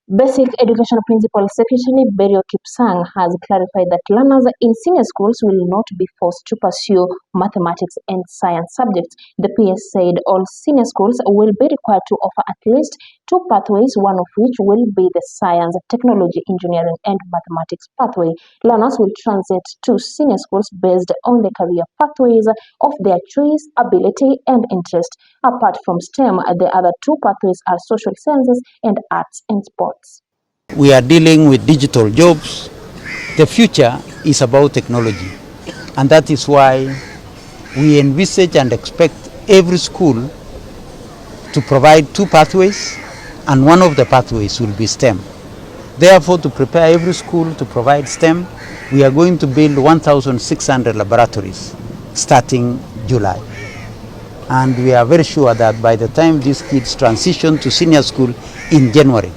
Basic Education Principal Secretary Belio Kipsang has clarified that learners in senior schools will not be forced to pursue mathematics and science subjects. The PS said all senior schools will be required to offer at least two pathways, one of which will be the science, technology, engineering, and mathematics pathway. Learners will transit to senior schools based on the career pathways of their choice, ability, and interest. Apart from STEM, the other two pathways are social sciences and arts and sports. We are dealing with digital jobs. The future is about technology, and that is why we envisage and expect every school to provide two pathways, and one of the pathways will be STEM. Therefore, to prepare every school to provide STEM, we are going to build 1,600 laboratories starting July. And we are very sure that by the time these kids transition to senior school in January,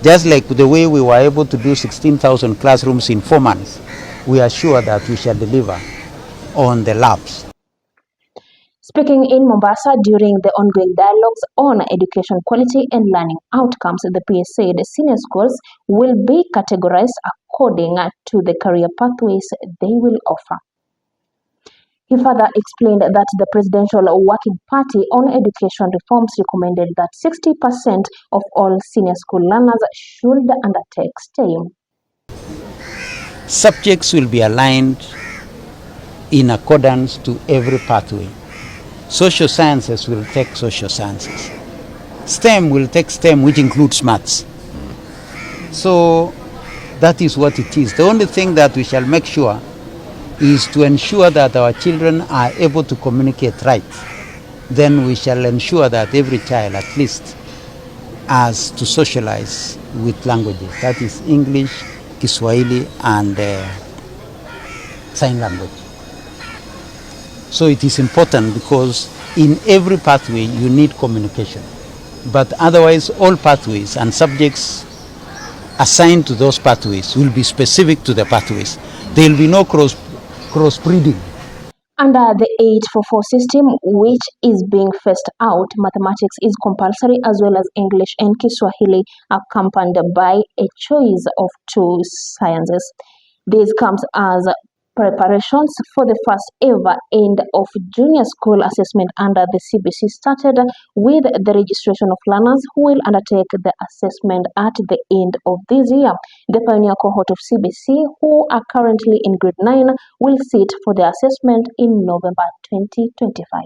just like the way we were able to do 16,000 classrooms in 4 months, we are sure that we shall deliver on the labs. Speaking in Mombasa during the ongoing dialogues on education quality and learning outcomes, the PS said senior schools will be categorized according to the career pathways they will offer. He further explained that the Presidential Working Party on Education Reforms recommended that 60% of all senior school learners should undertake STEM. Subjects will be aligned in accordance to every pathway. Social sciences will take social sciences. STEM will take STEM, which includes maths. So that is what it is. The only thing that we shall make sure is to ensure that our children are able to communicate right. Then we shall ensure that every child at least has to socialize with languages. That is English, Kiswahili, and sign language. So it is important because in every pathway you need communication. But otherwise all pathways and subjects assigned to those pathways will be specific to the pathways. There will be no crossbreeding. Under the 844 system, which is being phased out, mathematics is compulsory as well as English and Kiswahili, accompanied by a choice of two sciences. This comes as preparations for the first ever end of junior school assessment under the CBC started with the registration of learners who will undertake the assessment at the end of this year. The pioneer cohort of CBC, who are currently in grade 9, will sit for the assessment in November 2025.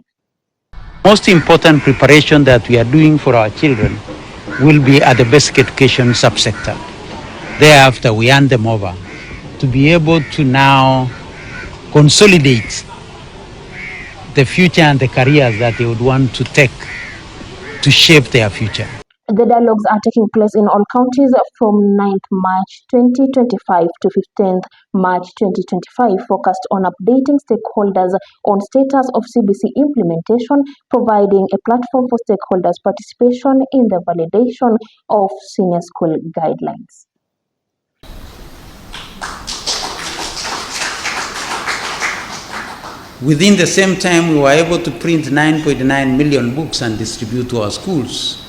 Most important preparation that we are doing for our children will be at the basic education subsector. Thereafter, we hand them over to be able to now consolidate the future and the careers that they would want to take to shape their future. The dialogues are taking place in all counties from 9th March 2025 to 15th March 2025, focused on updating stakeholders on status of CBC implementation, providing a platform for stakeholders' participation in the validation of senior school guidelines. Within the same time, we were able to print 9.9 million books and distribute to our schools.